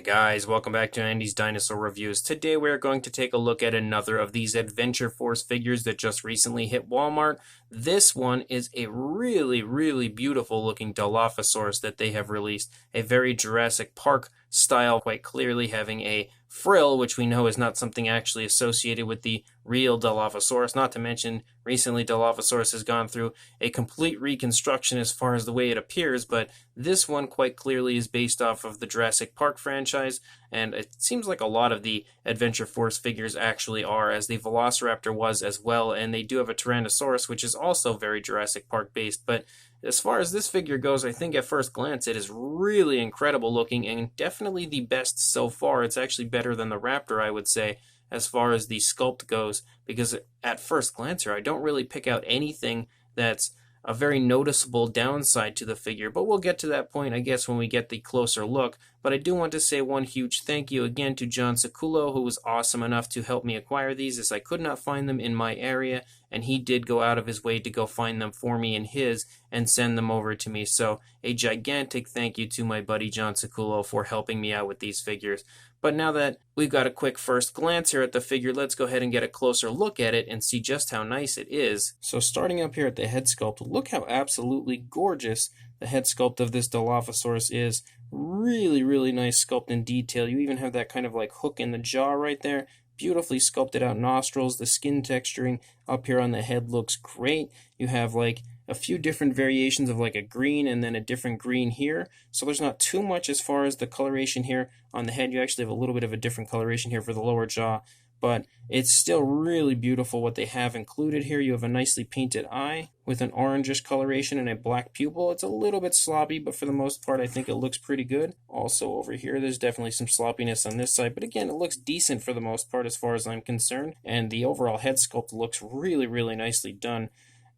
guys, welcome back to Andy's Dinosaur Reviews. Today we are going to take a look at another of these Adventure Force figures that just recently hit Walmart. This one is a really beautiful looking Dilophosaurus that they have released. A very Jurassic Park style, quite clearly having a frill, which we know is not something actually associated with the real Dilophosaurus. Not to mention, recently Dilophosaurus has gone through a complete reconstruction as far as the way it appears, but this one quite clearly is based off of the Jurassic Park franchise, and it seems like a lot of the Adventure Force figures actually are, as the Velociraptor was as well, and they do have a Tyrannosaurus, which is also very Jurassic Park based, but as far as this figure goes, I think at first glance it is really incredible looking and definitely the best so far. It's actually better than the Raptor, I would say, as far as the sculpt goes, because at first glance here, I don't really pick out anything that's a very noticeable downside to the figure, but we'll get to that point, I guess, when we get the closer look. But I do want to say one huge thank you again to John Saculo, who was awesome enough to help me acquire these, as I could not find them in my area, and he did go out of his way to go find them for me in his and send them over to me. So a gigantic thank you to my buddy John Saculo for helping me out with these figures. But now that we've got a quick first glance here at the figure, let's go ahead and get a closer look at it and see just how nice it is. So starting up here at the head sculpt, look how absolutely gorgeous the head sculpt of this Dilophosaurus is. Really nice sculpt and detail. You even have that kind of like hook in the jaw right there. Beautifully sculpted out nostrils. The skin texturing up here on the head looks great. You have like a few different variations of like a green and then a different green here. So there's not too much as far as the coloration here on the head. You actually have a little bit of a different coloration here for the lower jaw, but it's still really beautiful what they have included here. You have a nicely painted eye with an orangish coloration and a black pupil. It's a little bit sloppy, but for the most part, I think it looks pretty good. Also over here, there's definitely some sloppiness on this side, but again, it looks decent for the most part as far as I'm concerned, and the overall head sculpt looks really nicely done.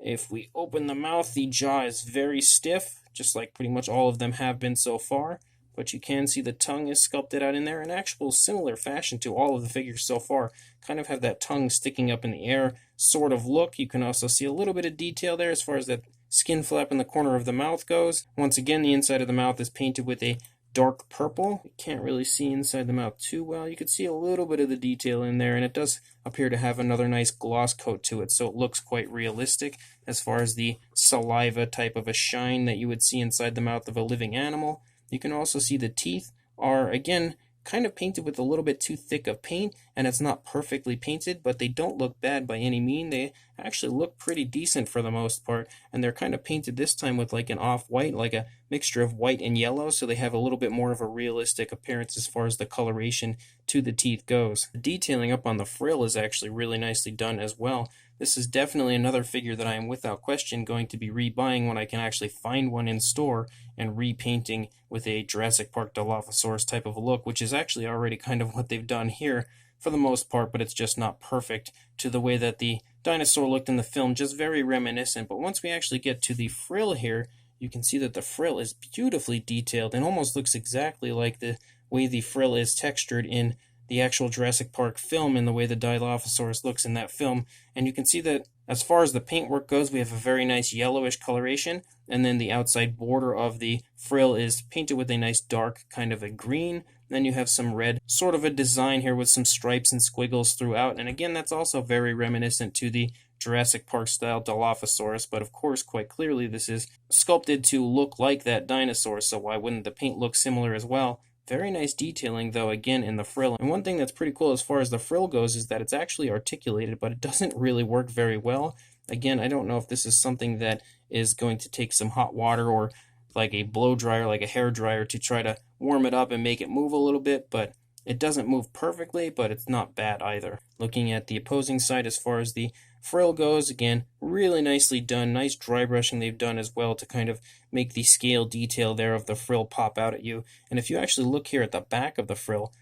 If we open the mouth, the jaw is very stiff, just like pretty much all of them have been so far. But you can see the tongue is sculpted out in there in actual similar fashion to all of the figures so far. Kind of have that tongue sticking up in the air sort of look. You can also see a little bit of detail there as far as that skin flap in the corner of the mouth goes. Once again, the inside of the mouth is painted with a dark purple. You can't really see inside the mouth too well. You can see a little bit of the detail in there, and it does appear to have another nice gloss coat to it, so it looks quite realistic as far as the saliva type of a shine that you would see inside the mouth of a living animal. You can also see the teeth are, again, kind of painted with a little bit too thick of paint, and it's not perfectly painted, but they don't look bad by any mean. They actually look pretty decent for the most part, and they're kind of painted this time with like an off-white, like a mixture of white and yellow, so they have a little bit more of a realistic appearance as far as the coloration to the teeth goes. The detailing up on the frill is actually really nicely done as well. This is definitely another figure that I am without question going to be rebuying when I can actually find one in store and repainting with a Jurassic Park Dilophosaurus type of a look, which is actually already kind of what they've done here for the most part, but it's just not perfect to the way that the dinosaur looked in the film, just very reminiscent. But once we actually get to the frill here, you can see that the frill is beautifully detailed and almost looks exactly like the way the frill is textured in the actual Jurassic Park film and the way the Dilophosaurus looks in that film. And you can see that as far as the paintwork goes, we have a very nice yellowish coloration, and then the outside border of the frill is painted with a nice dark kind of a green. Then you have some red, sort of a design here with some stripes and squiggles throughout, and again, that's also very reminiscent to the Jurassic Park style Dilophosaurus, but of course, quite clearly, this is sculpted to look like that dinosaur, so why wouldn't the paint look similar as well? Very nice detailing, though, again, in the frill. And one thing that's pretty cool as far as the frill goes is that it's actually articulated, but it doesn't really work very well. Again, I don't know if this is something that is going to take some hot water or like a blow dryer, like a hair dryer, to try to warm it up and make it move a little bit, but it doesn't move perfectly, but it's not bad either. Looking at the opposing side as far as the frill goes, again, really nicely done. Nice dry brushing they've done as well to kind of make the scale detail there of the frill pop out at you. And if you actually look here at the back of the frill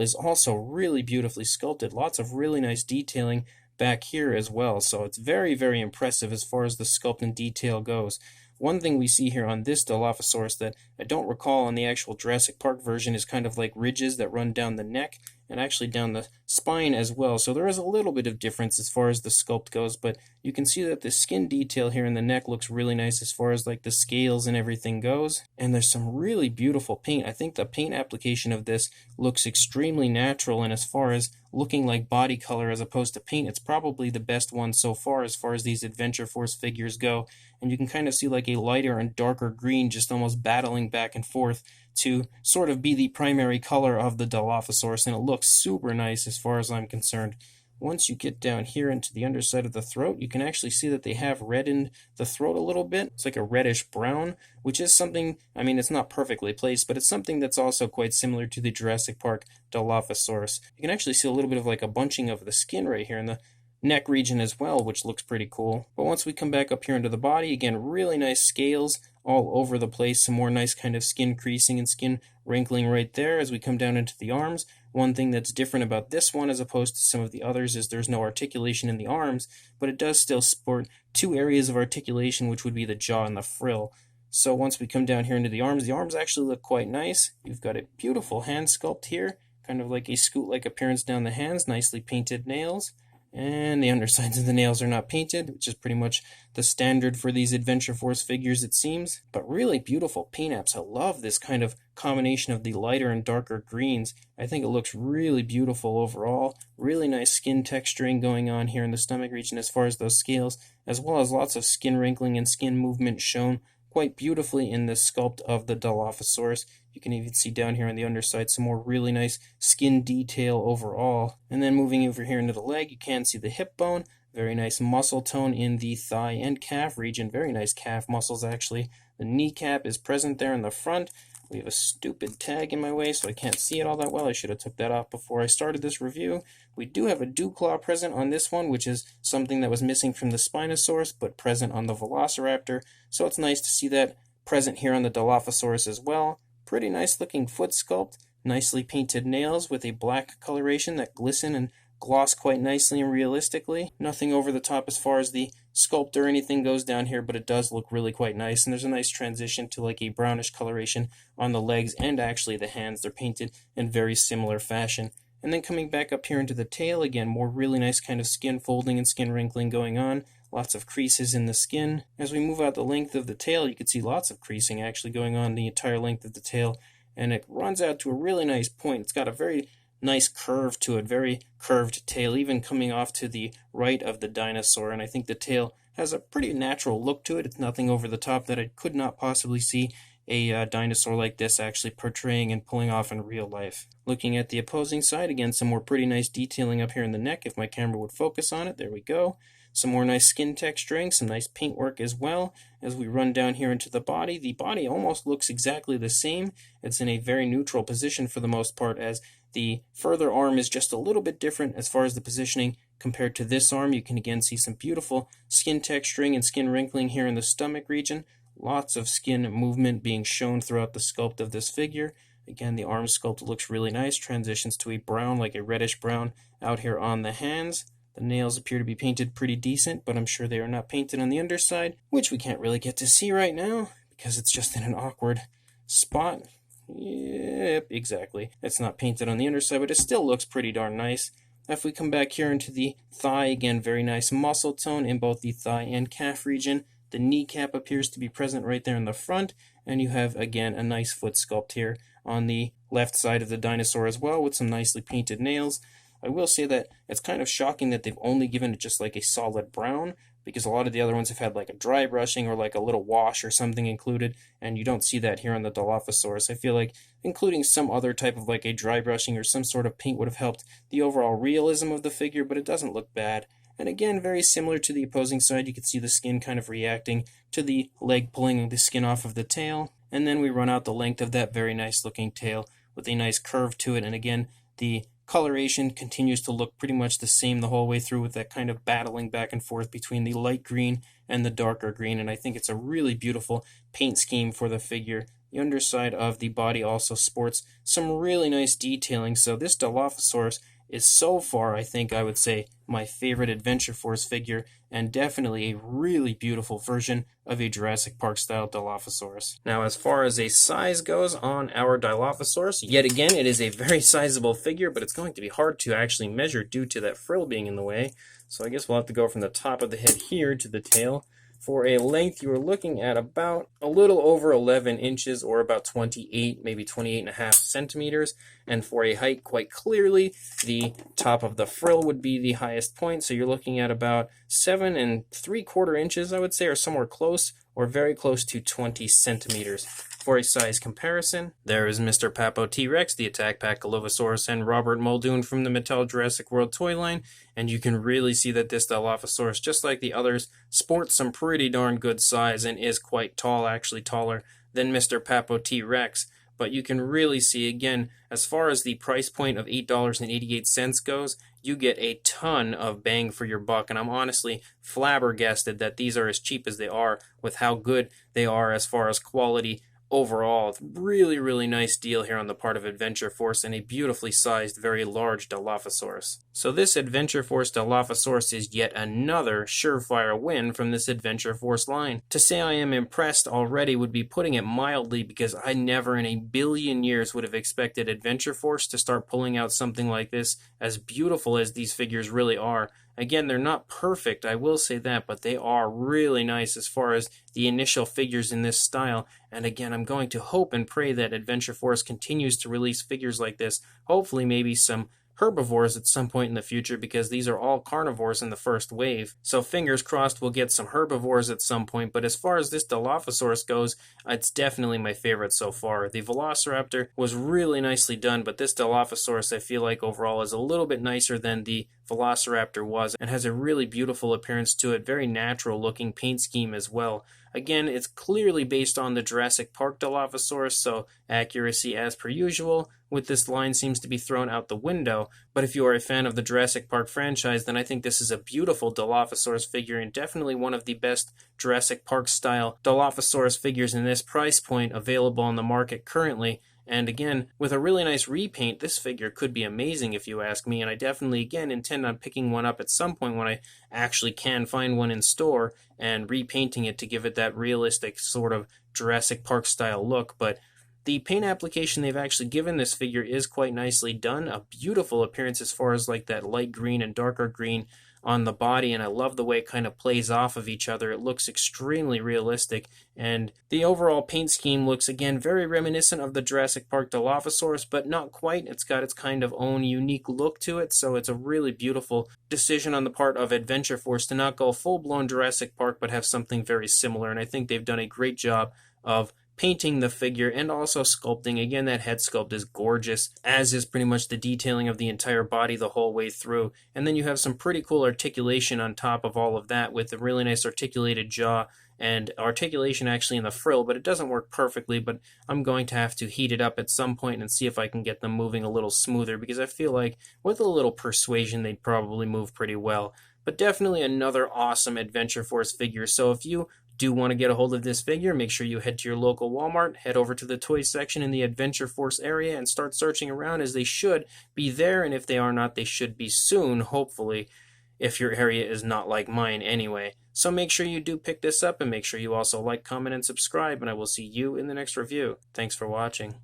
is also really beautifully sculpted. Lots of really nice detailing back here as well. So it's very impressive as far as the sculpt and detail goes. One thing we see here on this Dilophosaurus that I don't recall on the actual Jurassic Park version is kind of like ridges that run down the neck, and actually down the spine as well. So there is a little bit of difference as far as the sculpt goes, but you can see that the skin detail here in the neck looks really nice as far as like the scales and everything goes. And there's some really beautiful paint. I think the paint application of this looks extremely natural, and as far as looking like body color as opposed to paint, it's probably the best one so far as these Adventure Force figures go. And you can kind of see like a lighter and darker green just almost battling back and forth to sort of be the primary color of the Dilophosaurus, and it looks super nice as far as I'm concerned. Once you get down here into the underside of the throat, you can actually see that they have reddened the throat a little bit. It's like a reddish brown, which is something, I mean, it's not perfectly placed, but it's something that's also quite similar to the Jurassic Park Dilophosaurus. You can actually see a little bit of like a bunching of the skin right here in the neck region as well, which looks pretty cool. But once we come back up here into the body, again, really nice scales all over the place. Some more nice kind of skin creasing and skin wrinkling right there as we come down into the arms. One thing that's different about this one as opposed to some of the others is there's no articulation in the arms, but it does still sport two areas of articulation, which would be the jaw and the frill. So once we come down here into the arms actually look quite nice. You've got a beautiful hand sculpt here, kind of like a scoot-like appearance down the hands, nicely painted nails. And the undersides of the nails are not painted, which is pretty much the standard for these Adventure Force figures, it seems. But really beautiful paint apps. I love this kind of combination of the lighter and darker greens. I think it looks really beautiful overall. Really nice skin texturing going on here in the stomach region as far as those scales, as well as lots of skin wrinkling and skin movement shown quite beautifully in the sculpt of the Dilophosaurus. You can even see down here on the underside some more really nice skin detail overall. And then moving over here into the leg, you can see the hip bone. Very nice muscle tone in the thigh and calf region. Very nice calf muscles, actually. The kneecap is present there in the front. We have a stupid tag in my way, so I can't see it all that well. I should have took that off before I started this review. We do have a dew claw present on this one, which is something that was missing from the Spinosaurus, but present on the Velociraptor. So it's nice to see that present here on the Dilophosaurus as well. Pretty nice looking foot sculpt. Nicely painted nails with a black coloration that glisten and gloss quite nicely and realistically. Nothing over the top as far as the sculpt or anything goes down here, but it does look really quite nice. And there's a nice transition to like a brownish coloration on the legs and actually the hands. They're painted in very similar fashion. And then coming back up here into the tail, again, more really nice kind of skin folding and skin wrinkling going on. Lots of creases in the skin. As we move out the length of the tail, you can see lots of creasing actually going on the entire length of the tail. And it runs out to a really nice point. It's got a very nice curve to it, very curved tail, even coming off to the right of the dinosaur. And I think the tail has a pretty natural look to it. It's nothing over the top that I could not possibly see a dinosaur like this actually portraying and pulling off in real life. Looking at the opposing side, again, some more pretty nice detailing up here in the neck if my camera would focus on it. There we go. Some more nice skin texturing, some nice paint work as well. As we run down here into the body almost looks exactly the same. It's in a very neutral position for the most part, as the further arm is just a little bit different as far as the positioning compared to this arm. You can again see some beautiful skin texturing and skin wrinkling here in the stomach region. Lots of skin movement being shown throughout the sculpt of this figure. Again, the arm sculpt looks really nice, transitions to a brown, like a reddish brown out here on the hands. The nails appear to be painted pretty decent, but I'm sure they are not painted on the underside, which we can't really get to see right now because it's just in an awkward spot. Yep, exactly. It's not painted on the underside, but it still looks pretty darn nice. If we come back here into the thigh, again, very nice muscle tone in both the thigh and calf region. The kneecap appears to be present right there in the front, and you have, again, a nice foot sculpt here on the left side of the dinosaur as well with some nicely painted nails. I will say that it's kind of shocking that they've only given it just like a solid brown, because a lot of the other ones have had like a dry brushing or like a little wash or something included, and you don't see that here on the Dilophosaurus. I feel like including some other type of like a dry brushing or some sort of paint would have helped the overall realism of the figure, but it doesn't look bad. And again, very similar to the opposing side, you can see the skin kind of reacting to the leg pulling the skin off of the tail. And then we run out the length of that very nice looking tail with a nice curve to it. And again, the coloration continues to look pretty much the same the whole way through, with that kind of battling back and forth between the light green and the darker green. And I think it's a really beautiful paint scheme for the figure. The underside of the body also sports some really nice detailing. So this Dilophosaurus is so far, I think I would say, my favorite Adventure Force figure, and definitely a really beautiful version of a Jurassic Park style Dilophosaurus. Now, as far as a size goes on our Dilophosaurus, yet again, it is a very sizable figure, but it's going to be hard to actually measure due to that frill being in the way. So I guess we'll have to go from the top of the head here to the tail. For a length, you are looking at about a little over 11 inches, or about 28, maybe 28.5 centimeters. And for a height, quite clearly, the top of the frill would be the highest point. So you're looking at about 7 3/4 inches, I would say, or somewhere close, or very close to 20 centimeters. For a size comparison, there is Mr. Papo T-Rex, the Attack Pack Dilophosaurus, and Robert Muldoon from the Mattel Jurassic World toy line, and you can really see that this Dilophosaurus, just like the others, sports some pretty darn good size and is quite tall, actually taller than Mr. Papo T-Rex. But you can really see, again, as far as the price point of $8.88 goes, you get a ton of bang for your buck, and I'm honestly flabbergasted that these are as cheap as they are with how good they are as far as quality overall. Really, really nice deal here on the part of Adventure Force, and a beautifully sized, very large Dilophosaurus. So this Adventure Force Dilophosaurus is yet another surefire win from this Adventure Force line. To say I am impressed already would be putting it mildly, because I never in a billion years would have expected Adventure Force to start pulling out something like this, as beautiful as these figures really are. Again, they're not perfect, I will say that, but they are really nice as far as the initial figures in this style. And again, I'm going to hope and pray that Adventure Force continues to release figures like this. Hopefully maybe some herbivores at some point in the future, because these are all carnivores in the first wave. So fingers crossed we'll get some herbivores at some point. But as far as this Dilophosaurus goes, it's definitely my favorite so far. The Velociraptor was really nicely done, but this Dilophosaurus I feel like overall is a little bit nicer than the Velociraptor was, and has a really beautiful appearance to it, very natural looking paint scheme as well. Again, it's clearly based on the Jurassic Park Dilophosaurus, so accuracy as per usual with this line seems to be thrown out the window. But if you are a fan of the Jurassic Park franchise, then I think this is a beautiful Dilophosaurus figure, and definitely one of the best Jurassic Park style Dilophosaurus figures in this price point available on the market currently. And again, with a really nice repaint, this figure could be amazing if you ask me, and I definitely, again, intend on picking one up at some point when I actually can find one in store and repainting it to give it that realistic sort of Jurassic Park style look. But the paint application they've actually given this figure is quite nicely done. A beautiful appearance as far as like that light green and darker green on the body, and I love the way it kind of plays off of each other. It looks extremely realistic, and the overall paint scheme looks, again, very reminiscent of the Jurassic Park Dilophosaurus, but not quite. It's got its kind of own unique look to it, so it's a really beautiful decision on the part of Adventure Force to not go full-blown Jurassic Park, but have something very similar, and I think they've done a great job of painting the figure and also sculpting. Again, that head sculpt is gorgeous, as is pretty much the detailing of the entire body the whole way through. And then you have some pretty cool articulation on top of all of that, with a really nice articulated jaw and articulation actually in the frill, but it doesn't work perfectly. But I'm going to have to heat it up at some point and see if I can get them moving a little smoother, because I feel like with a little persuasion they'd probably move pretty well. But definitely another awesome Adventure Force figure. So if you do want to get a hold of this figure, make sure you head to your local Walmart, head over to the toys section in the Adventure Force area, and start searching around, as they should be there, and if they are not, they should be soon, hopefully, if your area is not like mine anyway. So make sure you do pick this up, and make sure you also like, comment, and subscribe, and I will see you in the next review. Thanks for watching.